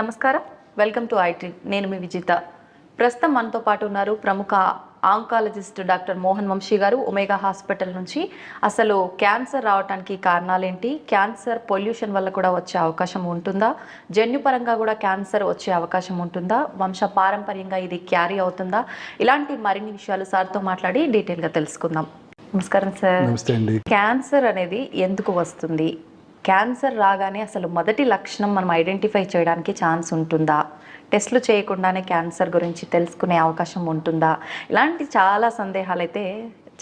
నమస్కారం, welcome to IT. నేను మీ విజిత. ప్రస్తుతం మనతో పాటు ఉన్నారు ప్రముఖ ఆంకాలజిస్ట్ డాక్టర్ మోహన్ వంశీ గారు, ఒమేగా హాస్పిటల్ నుంచి. అసలు క్యాన్సర్ రావడానికి కారణాలేంటి, క్యాన్సర్ పొల్యూషన్ వల్ల కూడా వచ్చే అవకాశం ఉంటుందా, జన్యుపరంగా కూడా క్యాన్సర్ వచ్చే అవకాశం ఉంటుందా, వంశ పారంపర్యంగా ఇది క్యారీ అవుతుందా, ఇలాంటి మరిన్ని విషయాలు సార్తో మాట్లాడి డీటెయిల్గా తెలుసుకుందాం. నమస్కారం సార్. నమస్తే అండి. క్యాన్సర్ అనేది ఎందుకు వస్తుంది, క్యాన్సర్ రాగానే అసలు మొదటి లక్షణం మనం ఐడెంటిఫై చేయడానికి ఛాన్స్ ఉంటుందా, టెస్టులు చేయకుండానే క్యాన్సర్ గురించి తెలుసుకునే అవకాశం ఉంటుందా, ఇలాంటి చాలా సందేహాలు అయితే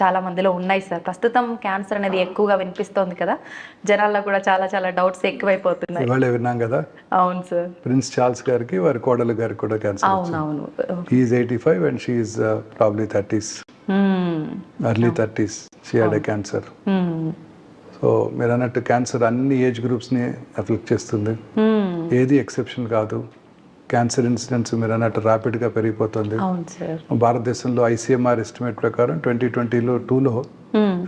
చాలా మందిలో ఉన్నాయి సార్. ప్రస్తుతం క్యాన్సర్ అనేది ఎక్కువగా వినిపిస్తోంది కదా, జనాల్లో కూడా చాలా చాలా డౌట్స్ ఎక్కువైపోతున్నాయి. ఇవాళ విన్నాం కదా. అవును సార్. ప్రిన్స్ చార్ల్స్ గారికి వారి కోడలు గారికి కూడా క్యాన్సర్. అవునవును. He is 85 and she is probably 30s, early 30s she had a cancer. So మీరు అన్నట్టు క్యాన్సర్ అన్ని ఏజ్ గ్రూప్స్ని అఫెక్ట్ చేస్తుంది, ఏది ఎక్సెప్షన్ కాదు. క్యాన్సర్ ఇన్సిడెన్స్ మీరు అన్నట్టు ర్యాపిడ్గా పెరిగిపోతుంది. భారతదేశంలో ICMR ఎస్టిమేట్ ప్రకారం 2022లో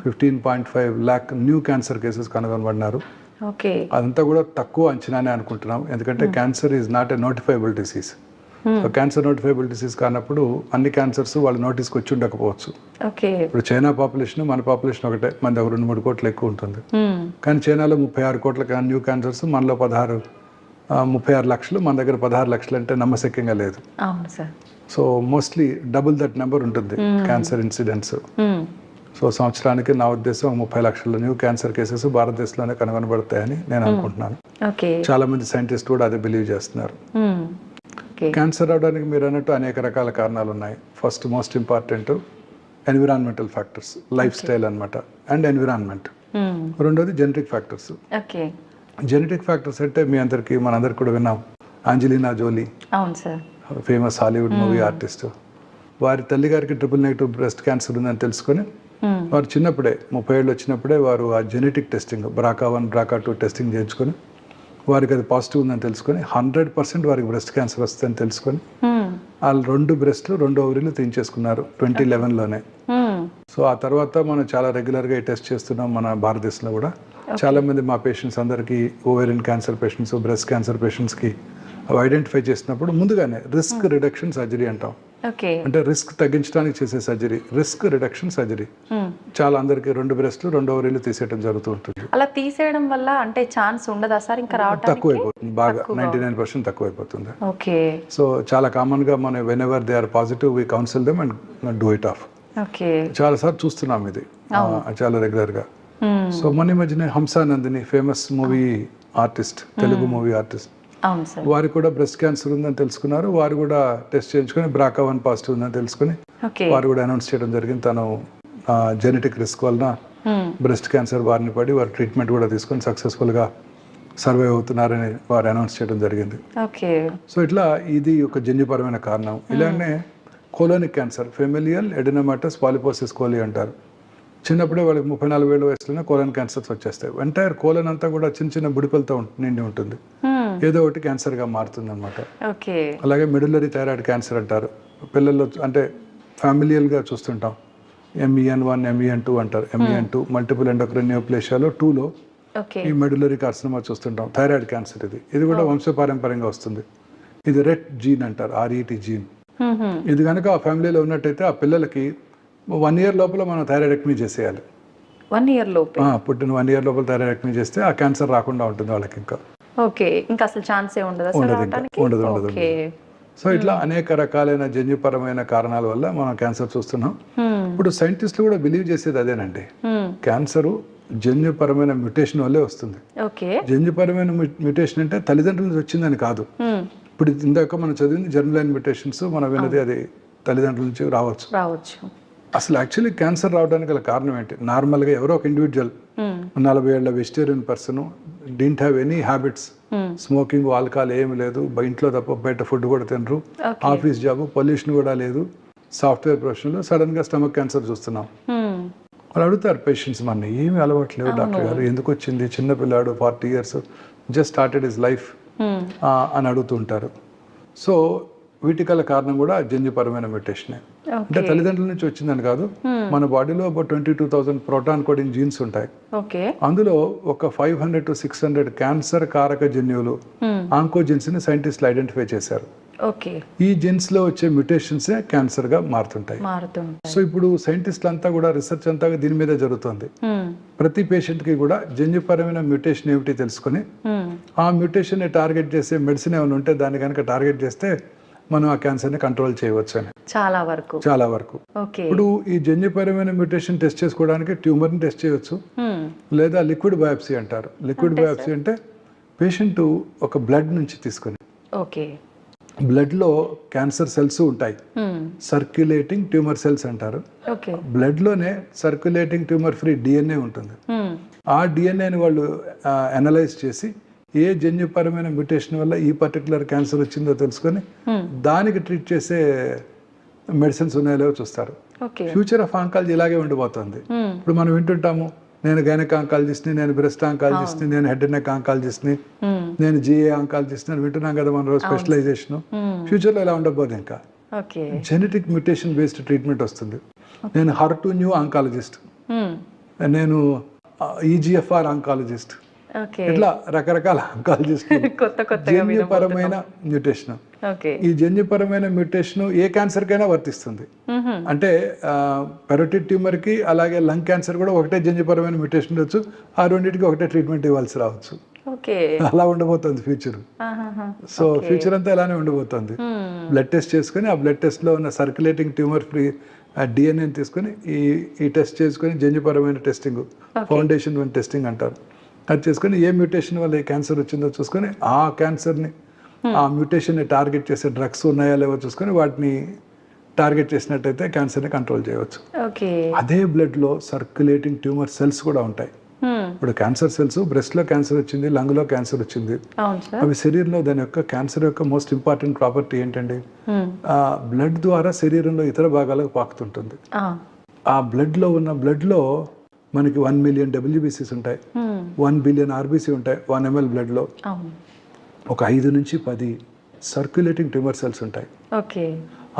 15.5 lakh న్యూ క్యాన్సర్ కేసెస్ కనుగొనబడినారు. అదంతా కూడా తక్కువ అంచనానే అనుకుంటున్నాం, ఎందుకంటే cancer is not a notifiable disease. So cancer notifiable disease కానప్పుడు అన్ని క్యాన్సర్స్ వాళ్ళ నోటీస్కి వచ్చి ఉండకపోవచ్చు. ఇప్పుడు చైనా పాపులేషన్ మన పాపులేషన్ ఒకటే, మన దగ్గర 2-3 కోట్లు ఎక్కువ ఉంటుంది. కానీ చైనాలో 36 కోట్ల న్యూ క్యాన్సర్స్, మనలో 36 లక్షలు, మన దగ్గర 16 లక్షలు అంటే నమ్మశక్యంగా లేదు. So mostly double that number ఉంటుంది క్యాన్సర్ ఇన్సిడెంట్స్. సో సంవత్సరానికి నా ఉద్దేశం 30 లక్షల న్యూ క్యాన్సర్ కేసెస్ భారతదేశంలోనే కనుగొనబడతాయని నేను అనుకుంటున్నాను. చాలా మంది సైంటిస్ట్ కూడా అదే బిలీవ్ చేస్తున్నారు. క్యాన్సర్ రావడానికి మీరు అన్నట్టు అనేక రకాల కారణాలు ఉన్నాయి. First most important environmental factors, lifestyle అనమాట, అండ్ ఎన్విరాన్మెంట్. రెండోది జెనెటిక్ ఫ్యాక్టర్స్. జెనెటిక్ ఫ్యాక్టర్స్ అంటే మనందరికి కూడా విన్నాం, Angelina Jolie, famous Hollywood movie artist. వారి తల్లి గారికి ట్రిపుల్-నెగటివ్ బ్రెస్ట్ క్యాన్సర్ ఉందని తెలుసుకొని వారు చిన్నప్పుడే 30 ఏళ్ళు వచ్చినప్పుడే వారు ఆ genetic testing BRCA1 BRCA2 testing చేయించుకొని వారికి అది పాజిటివ్ ఉందని తెలుసుకొని 100% వారికి బ్రెస్ట్ క్యాన్సర్ వస్తుందని తెలుసుకొని వాళ్ళు 2 బ్రెస్ట్లు 2 ఓవరీలు తీయించేసుకున్నారు 2011లోనే. సో ఆ తర్వాత మనం చాలా రెగ్యులర్గా ఈ టెస్ట్ చేస్తున్నాం మన భారతదేశంలో కూడా. చాలా మంది మా పేషెంట్స్ అందరికీ, ovarian cancer patients, breast cancer పేషెంట్స్కి అవి ఐడెంటిఫై చేసినప్పుడు ముందుగానే రిస్క్ రిడక్షన్ సర్జరీ అంటాం. అంటే రిస్క్ తగ్గించడానికి చేసే సర్జరీ, రిస్క్ రిడక్షన్ సర్జరీ. చాలా అందరికి 2 బ్రెస్ట్లు 2 ఓవరీలు తీసేయడం జరుగుతూ ఉంటుంది. అలా తీసేయడం వల్ల అంటే ఛాన్స్ ఉండదా సార్ ఇంకా రావడానికి? తక్కువైపోతుంది, బాగా 99% తక్కువైపోతుంది. సో చాలా కామన్ గా మనం whenever they are positive we counsel them and do it off. చాలా సార్లు చూస్తున్నాం ఇది చాలా రెగ్యులర్ గా. సో మొన్న మధ్యనే Hamsa Nandini, famous movie artist, Telugu movie artist, వారికి కూడా బ్రెస్ట్ క్యాన్సర్ ఉందని తెలుసుకున్నారు. వారు కూడా టెస్ట్ చేయించుకొని BRCA1 పాజిటివ్ ఉందని తెలుసుకుని వారు కూడా అనౌన్స్ చేయడం జరిగింది. తను జెనెటిక్ రిస్క్ వలన బ్రెస్ట్ క్యాన్సర్ బారిన పడి వారు ట్రీట్మెంట్ కూడా తీసుకొని సక్సెస్ఫుల్ గా సర్వైవ్ అవుతున్నారని వారు అనౌన్స్ చేయడం జరిగింది. సో ఇట్లా ఇది ఒక జన్యుపరమైన కారణం. ఇలానే colonic cancer, familial adenomatous polyposis coli అంటారు. చిన్నప్పుడే వాళ్ళకి 34 ఏళ్ళ వయసులోనే కోలన్ క్యాన్సర్స్ వచ్చేస్తాయి. ఎంటైర్ కోలన్ అంతా కూడా చిన్న చిన్న బుడిపలతో నిండి ఉంటుంది, ఏదో ఒకటి క్యాన్సర్ గా మారుతుంది అనమాట. అలాగే మెడులరీ థైరాయిడ్ క్యాన్సర్ అంటారు. పిల్లల్లో అంటే ఫ్యామిలియల్ గా చూస్తుంటాం, MEN1 MEN2 అంటారు. MEN2 మల్టిపుల్ ఎండోక్రైన్ నియోప్లేషియాలో 2లో ఈ మెడులరీ కార్సినోమా చూస్తుంటాం. థైరాయిడ్ క్యాన్సర్ ఇది కూడా వంశపారంపర్యంగా వస్తుంది. ఇది రెట్ జీన్ అంటారు, RET జీన్. ఇది కనుక ఆ ఫ్యామిలీలో ఉన్నట్టయితే ఆ పిల్లలకి 1 year లోపల మనం థైరాయిడెక్టమీ చేసేయాలి. 1 year లోపల పుట్టిన 1 year లోపల థైరాయిడెక్టమీ చేస్తే ఆ క్యాన్సర్ రాకుండా ఉంటుంది వాళ్ళకి. ఇంకా అసలు ఛాన్సే ఉండదు. సో ఇట్లా అనేక రకాలైన జన్యుపరమైన కారణాల వల్ల మనం క్యాన్సర్ చూస్తున్నాం. ఇప్పుడు సైంటిస్టులు కూడా బిలీవ్ చేసేది అదేనండి, క్యాన్సర్ జన్యుపరమైన మ్యుటేషన్ వల్లే వస్తుంది. జన్యుపరమైన మ్యుటేషన్ అంటే తల్లిదండ్రుల నుంచి వచ్చిందని కాదు. ఇప్పుడు ఇందాక మనం చదివింది జర్మ్-లైన్ మ్యుటేషన్స్, మనం విన్నది అది తల్లిదండ్రుల నుంచి రావచ్చు. అసలు యాక్చువల్లీ క్యాన్సర్ రావడానికి గల కారణం ఏంటి? నార్మల్గా ఎవరో ఒక ఇండివిజువల్ 40 ఏళ్ల vegetarian person, didn't have any habits, smoking, alcohol ఏమి లేదు, ఇంట్లో తప్ప బయట ఫుడ్ కూడా తినరు, ఆఫీస్ జాబ్, పొల్యూషన్ కూడా లేదు, సాఫ్ట్వేర్ ప్రొఫెషన్లో సడన్ గా స్టమక్ క్యాన్సర్ చూస్తున్నాం. వాళ్ళు అడుగుతారు పేషెంట్స్, మన ఏమి అలవాట్లేవు డాక్టర్ గారు, ఎందుకు వచ్చింది, చిన్నపిల్లాడు 40 years just started his life అని అడుగుతుంటారు. సో వీటి గల కారణం కూడా జన్యుపరమైన మ్యుటేషనే. అంటే తల్లిదండ్రుల నుంచి వచ్చిందని కాదు, మన బాడీలో about 22,000 ప్రోటాన్ కోడింగ్ జీన్స్ ఉంటాయి. అందులో ఒక 500 to 600 క్యాన్సర్ కారక జన్యువులు ఆంకోజెన్స్ని సైంటిస్టులు ఐడెంటిఫై చేశారు. ఓకే. ఈ జెన్స్లో వచ్చే మ్యూటేషన్సే క్యాన్సర్గా మారుతుంటాయి. సో ఇప్పుడు సైంటిస్టులు అంతా కూడా రీసెర్చ్ అంతా దీని మీద జరుగుతుంది. ప్రతి పేషెంట్కి కూడా జన్యుపరమైన మ్యూటేషన్ ఏమిటి తెలుసుకొని ఆ మ్యూటేషన్ని టార్గెట్ చేసే మెడిసిన్ ఏమైనా ఉంటే దాన్ని కనుక టార్గెట్ చేస్తే మనం ఆ క్యాన్సర్ని కంట్రోల్ చేయవచ్చు అని చాలా వరకు. ఇప్పుడు ఈ జన్యుపరమైన మ్యూటేషన్ టెస్ట్ చేసుకోవడానికి ట్యూమర్ని టెస్ట్ చేయవచ్చు, లేదా లిక్విడ్ బయాప్సీ అంటారు. లిక్విడ్ బయాప్సీ అంటే పేషెంట్ ఒక బ్లడ్ నుంచి తీసుకొని, బ్లడ్లో క్యాన్సర్ సెల్స్ ఉంటాయి, సర్క్యులేటింగ్ ట్యూమర్ సెల్స్ అంటారు. బ్లడ్లోనే సర్క్యులేటింగ్ ట్యూమర్ ఫ్రీ డిఎన్ఏ ఉంటుంది. ఆ డిఎన్ఏని వాళ్ళు అనలైజ్ చేసి ఏ జన్యుపరమైన మ్యూటేషన్ వల్ల ఈ పర్టికులర్ క్యాన్సర్ వచ్చిందో తెలుసుకొని దానికి ట్రీట్ చేసే మెడిసిన్స్ ఉన్నాయో చూస్తారు. ఫ్యూచర్ ఆఫ్ ఆంకాలజీ ఇలాగే ఉండిపోతుంది. ఇప్పుడు మనం వింటుంటాము, నేను గైనక్ ఆంకాలజిస్ట్ని, నేను బ్రెస్ట్ ఆంకాలజిస్ట్ని, నేను హెడ్ అండ్ నెక్ ఆంకాలజిస్ట్ని, నేను జిఏ ఆంకాలజిస్ట్ని అని వింటున్నాం కదా మన రోజు స్పెషలైజేషన్. ఫ్యూచర్లో ఇలా ఉండబోదు. ఇంకా జెనెటిక్ మ్యూటేషన్ బేస్డ్ ట్రీట్మెంట్ వస్తుంది. నేను HER2 న్యూ ఆంకాలజిస్ట్, నేను ఈజిఎఫ్ఆర్ ఆంకాలజిస్ట్, ఇట్లా రకరకాల ఆంకాలజిస్ట్. జన్యుపరమైన మ్యూటేషన్, ఈ జన్యుపరమైన మ్యూటేషన్ ఏ క్యాన్సర్ కైనా వర్తిస్తుంది. అంటే పెరోటిడ్ ట్యూమర్ కి అలాగే లంగ్ క్యాన్సర్ కూడా ఒకటే జన్యుపరమైన మ్యూటేషన్ ఉండొచ్చు, ఆ రెండింటికి ఒకటే ట్రీట్మెంట్ ఇవ్వాల్సి రావచ్చు. అలా ఉండబోతుంది ఫ్యూచర్. సో ఫ్యూచర్ అంతా ఇలానే ఉండబోతుంది. బ్లడ్ టెస్ట్ చేసుకుని ఆ బ్లడ్ టెస్ట్ లో ఉన్న సర్క్యులేటింగ్ ట్యూమర్ ఫ్రీ డిఎన్ఏని తీసుకుని ఈ టెస్ట్ చేసుకుని జన్యుపరమైన టెస్టింగ్, ఫౌండేషన్ వన్ టెస్టింగ్ అంటారు, అది చేసుకుని ఏ మ్యూటేషన్ వల్ల ఏ క్యాన్సర్ వచ్చిందో చూసుకొని ఆ క్యాన్సర్ని, ఆ మ్యూటేషన్ని టార్గెట్ చేసే డ్రగ్స్ ఉన్నాయా లేవో చూసుకొని వాటిని టార్గెట్ చేసినట్టయితే క్యాన్సర్ని కంట్రోల్ చేయవచ్చు. అదే బ్లడ్లో సర్క్యులేటింగ్ ట్యూమర్ సెల్స్ కూడా ఉంటాయి. ఇప్పుడు క్యాన్సర్ సెల్స్, బ్రెస్ట్లో క్యాన్సర్ వచ్చింది, లంగ్లో క్యాన్సర్ వచ్చింది, అవి శరీరంలో దాని యొక్క క్యాన్సర్ యొక్క మోస్ట్ ఇంపార్టెంట్ ప్రాపర్టీ ఏంటండి, ఆ బ్లడ్ ద్వారా శరీరంలో ఇతర భాగాలకు పాకుతుంటుంది. ఆ బ్లడ్లో మనకి 1 మిలియన్ WBCs ఉంటాయి, 1 బిలియన్ RBC ఉంటాయి 1 ml బ్లడ్లో. ఒక 5 నుంచి 10 సర్క్యులేటింగ్ ట్యూమర్ సెల్స్ ఉంటాయి.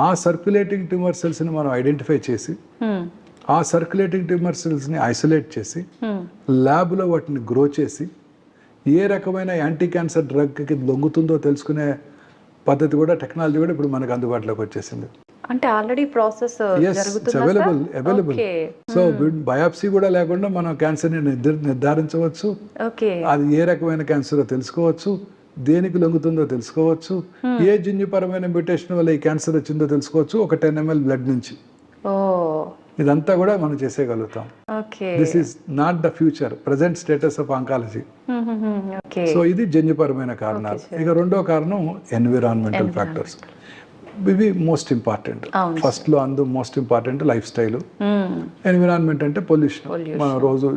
ఆ సర్క్యులేటింగ్ ట్యూమర్ సెల్స్ని మనం ఐడెంటిఫై చేసి ఆ సర్క్యులేటింగ్ ట్యూమర్ సెల్స్ని ఐసోలేట్ చేసి ల్యాబ్లో వాటిని గ్రో చేసి ఏ రకమైన యాంటీ క్యాన్సర్ డ్రగ్కి లొంగుతుందో తెలుసుకునే పద్ధతి కూడా, టెక్నాలజీ కూడా ఇప్పుడు మనకు అందుబాటులోకి వచ్చేసింది. అంటే already process available. So biopsy కూడా లేకుండా మనం క్యాన్సర్ని నిర్ధారించవచ్చు, అది ఏ రకమైన క్యాన్సర్ తెలుసుకోవచ్చు, దేనికి లొంగుతుందో తెలుసుకోవచ్చు, ఏ జన్యుపరమైన మ్యూటేషన్ వల్ల ఈ క్యాన్సర్ వచ్చిందో తెలుసుకోవచ్చు ఒక 10 ml బ్లడ్ నుంచి. ఇదంతా కూడా మనం చేసేయగలుగుతాం. This is not the future, present status of oncology. So ఇది జన్యుపరమైన కారణాలు. ఇక రెండో కారణం ఎన్విరాన్మెంటల్ ఫ్యాక్టర్స్. ఇవి మోస్ట్ ఇంపార్టెంట్. ఫస్ట్ లో most important lifestyle. Environment అంటే పొల్యూషన్, మనం రోజు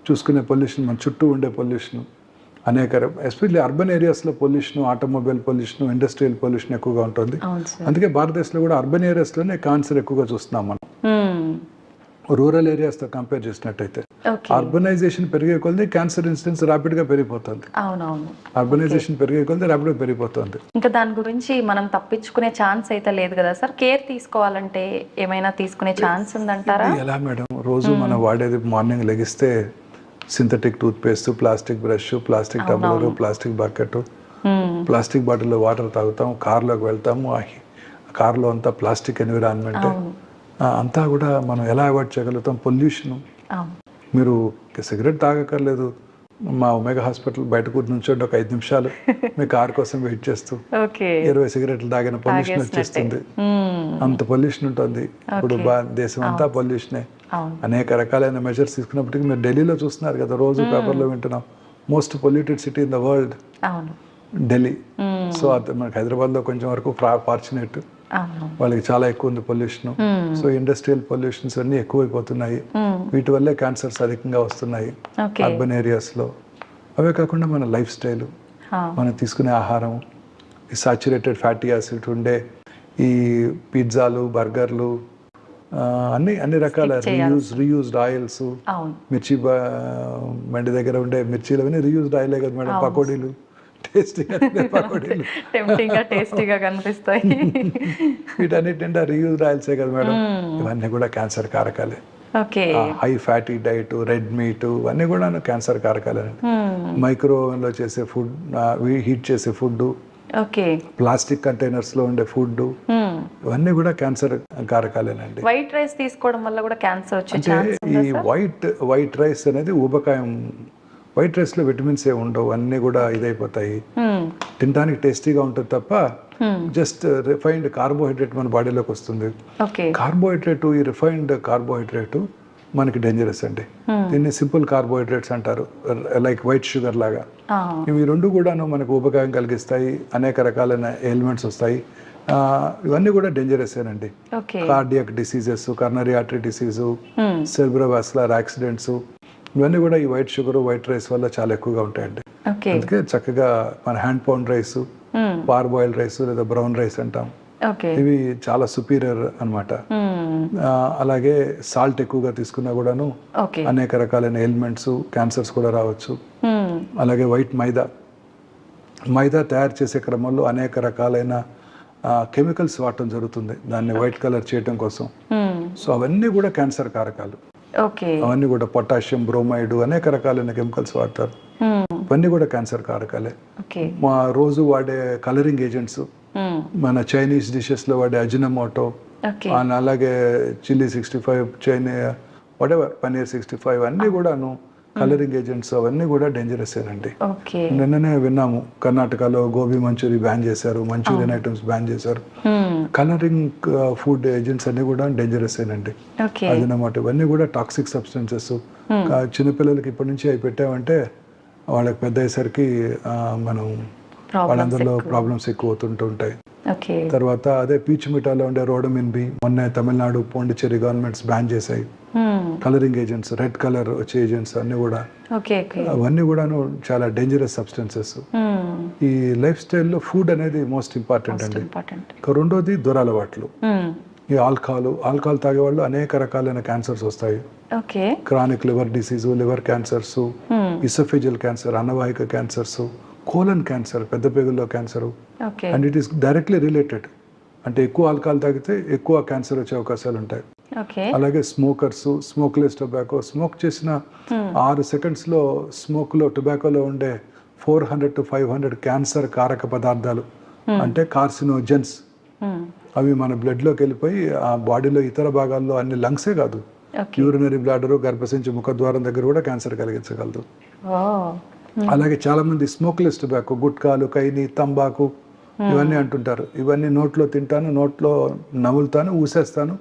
చూసుకునే పొల్యూషన్, మన చుట్టూ ఉండే పొల్యూషన్ అనేక, ఎస్పెషల్లీ అర్బన్ ఏరియాస్లో pollution, automobile pollution, industrial pollution ఎక్కువగా ఉంటుంది. అందుకే భారతదేశంలో కూడా అర్బన్ ఏరియాస్లోనే క్యాన్సర్ ఎక్కువగా చూస్తున్నాం మనం, రూరల్ ఏరియాస్తో కంపేర్ చేసినట్టయితే. అర్బనైజేషన్ పెరిగే కొద్దీ క్యాన్సర్ ఇన్సిడెన్స్ ర్యాపిడ్గా పెరిగిపోతుంది. అర్బనైజేషన్ పెరిగే కొద్దీ ర్యాపిడ్గా పెరిగిపోతుంది. ఇంకా దాని గురించి మనం తప్పించుకునే ఛాన్స్ అయితే లేదు కదా సార్? కేర్ తీసుకోవాలంటే ఏమైనా తీసుకునే ఛాన్స్ ఉందంటారా? ఎలా మేడం, రోజు మనం వాడేది మార్నింగ్ లెగిస్తే synthetic toothpaste, plastic brush, plastic tumbler, plastic bucket, plastic బాటిల్లో వాటర్ తాగుతాం, కార్లోకి వెళ్తాము, కార్లో అంతా ప్లాస్టిక్ ఎన్విరాన్మెంట్ అంతా కూడా మనం ఎలా అవాయిడ్ చేయగలుగుతాం? పొల్యూషన్. మీరు సిగరెట్ తాగక్కర్లేదు, మా ఒమేగా హాస్పిటల్ బయట కూర్చోండి ఒక 5 నిమిషాలు, మీ కార్ కోసం వెయిట్ చేస్తూ 20 సిగరెట్లు తాగిన పొల్యూషన్ వచ్చేస్తుంది. అంత పొల్యూషన్ ఉంటుంది ఇప్పుడు. దేశం అంతా పొల్యూషనే. అనేక రకాలైన మెజర్స్ తీసుకున్నప్పటికీ మీరు ఢిల్లీలో చూస్తున్నారు కదా, రోజు పేపర్లో వింటున్నాం, most polluted city in the world Delhi. So అది మనకి హైదరాబాద్లో కొంచెం వరకు ఫార్చునేట్, వాళ్ళకి చాలా ఎక్కువ ఉంది పొల్యూషన్. సో ఇండస్ట్రియల్ పొల్యూషన్స్ అన్ని ఎక్కువైపోతున్నాయి, వీటి వల్లే క్యాన్సర్స్ అధికంగా వస్తున్నాయి అర్బన్ ఏరియాస్లో. అవే కాకుండా మన లైఫ్ స్టైల్, మనం తీసుకునే ఆహారం, ఈ సాచురేటెడ్ ఫ్యాటీ యాసిడ్ ఉండే ఈ పిజ్జాలు, బర్గర్లు, అన్ని రకాల రీయూజ్డ్ ఆయిల్స్, మిర్చి బండి దగ్గర ఉండే మిర్చీలు అవన్నీ రీయూజ్డ్ ఆయిలే కదా మేడం. పకోడీలు టేస్టీగా కనిపిస్తాయి, వీటన్నిటి రీయూజ్డ్ ఆయిల్సే కదా మేడం. ఇవన్నీ కూడా క్యాన్సర్ కారకాలే. Okay. High fatty diet, red meat ఇవన్నీ కూడా క్యాన్సర్ కారకాలేనండి. మైక్రోవేవ్లో చేసే ఫుడ్, హీట్ చేసే ఫుడ్, ఓకే. ప్లాస్టిక్ కంటైనర్స్లో ఉండే ఫుడ్ ఇవన్నీ కూడా క్యాన్సర్ కారకాలేనండి. వైట్ రైస్ తీసుకోవడం వల్ల కూడా క్యాన్సర్ వచ్చే అంటే ఛాన్స్ ఈ ఉందా సార్? వైట్ రైస్ అనేది ఊబకాయం. వైట్ రైస్లో విటమిన్స్ ఏ ఉండవు, అన్నీ కూడా ఇదైపోతాయి. తినడానికి టేస్టీగా ఉంటుంది తప్ప జస్ట్ రిఫైన్డ్ కార్బోహైడ్రేట్ మన బాడీలోకి వస్తుంది. ఓకే. కార్బోహైడ్రేట్, ఈ రిఫైన్డ్ కార్బోహైడ్రేట్ మనకి డేంజరస్ అండి. దీన్ని సింపుల్ కార్బోహైడ్రేట్స్ అంటారు, లైక్ వైట్ షుగర్ లాగా. ఇవి రెండు కూడాను మనకు ఉపకారం కలిగిస్తాయి, అనేక రకాలైన ఎలిమెంట్స్ వస్తాయి. ఇవన్నీ కూడా డేంజరసేనండి. Cardiac diseases, coronary artery disease, cerebrovascular accidents, ఇవన్నీ కూడా ఈ వైట్ షుగర్, వైట్ రైస్ వల్ల చాలా ఎక్కువగా ఉంటాయండి. అందుకే చక్కగా మన హ్యాండ్ పౌండ్ రైస్, పార్ బాయిల్డ్ రైస్ లేదా బ్రౌన్ రైస్ అంటాం, ఇవి చాలా సుపీరియర్ అన్నమాట. అలాగే సాల్ట్ ఎక్కువగా తీసుకున్నా కూడాను అనేక రకాలైన ఎలిమెంట్స్, క్యాన్సర్స్ కూడా రావచ్చు. అలాగే వైట్ మైదా తయారు చేసే క్రమంలో అనేక రకాలైన కెమికల్స్ వాడటం జరుగుతుంది దాన్ని వైట్ కలర్ చేయటం కోసం. సో అవన్నీ కూడా క్యాన్సర్ కారకాలు. అవన్నీ కూడా పొటాషియం, బ్రోమైడ్, అనేక రకాలైన కెమికల్స్ వాడతారు. ఇవన్నీ కూడా క్యాన్సర్ కారకాలే. మా రోజు వాడే కలరింగ్ ఏజెంట్స్, మన చైనీస్ డిషెస్ లో వాడే అజినమోటో, అలాగే చిల్లీ 65, వాటెవర్ పనీర్ 65, అన్నీ కూడాను కలరింగ్ ఏజెంట్స్. అవన్నీ కూడా డేంజరస్ ఏనండి. నిన్ననే విన్నాము, కర్ణాటకలో గోబీ మంచూరి బ్యాన్ చేశారు, మంచూరియన్ ఐటమ్స్ బ్యాన్ చేశారు. కలరింగ్ ఫుడ్ ఏజెంట్స్ అన్ని కూడా డేంజరస్ ఏనండి. అదనమాట ఇవన్నీ కూడా టాక్సిక్ సబ్స్టెన్సెస్. చిన్నపిల్లలకి ఇప్పటి నుంచి అవి పెట్టామంటే వాళ్ళకి పెద్ద అయ్యేసరికి మనం వాళ్ళందరిలో ప్రాబ్లమ్స్ ఎక్కువ అవుతుంటాయి. తర్వాత అదే పీచు మిఠాలో ఉండే రోడమిన్ బి మొన్న తమిళనాడు, పాండిచ్చేరి గవర్నమెంట్స్ బ్యాన్ చేశాయి. కలరింగ్ ఏజెంట్స్, రెడ్ కలర్ వచ్చే ఏజెంట్స్ అన్ని కూడా, అవన్నీ కూడాను చాలా డేంజరస్ సబ్స్టెన్సెస్. ఈ లైఫ్ స్టైల్లో ఫుడ్ అనేది మోస్ట్ ఇంపార్టెంట్ అండి. రెండోది దురలవాట్లు. ఈ ఆల్కహాల్ తాగేవాళ్ళు అనేక రకాలైన క్యాన్సర్స్ వస్తాయి. Chronic liver disease, liver cancers, oesophageal cancer, అన్నవాహిక క్యాన్సర్స్, కోలన్ క్యాన్సర్, పెద్ద పేగుల్లో cancer. And it is directly related. అంటే ఎక్కువ ఆల్కహాల్ తాగితే ఎక్కువ క్యాన్సర్ వచ్చే అవకాశాలు ఉంటాయి. అలాగే స్మోకర్స్, స్మోక్లెస్ టొబాకో, స్మోక్ చేసిన 6 సెకండ్స్లో స్మోక్లో, టొబాకోలో ఉండే 400 to 500 క్యాన్సర్ కారక పదార్థాలు, అంటే కార్సినోజెన్స్, అవి మన బ్లడ్లోకి వెళ్ళిపోయి ఆ బాడీలో ఇతర భాగాల్లో, అన్ని లంగ్సే కాదు, యూరినరీ బ్లాడరు, గర్భసంచి ముఖద్వారం దగ్గర కూడా క్యాన్సర్ కలిగించగలదు. అలాగే చాలా మంది స్మోక్లెస్ టొబాకో, గుట్కాలు, కైని, తంబాకు ఇవన్నీ అంటుంటారు. ఇవన్నీ నోట్లో తింటాను, నోట్లో నములుతాను, ఊసేస్తాను,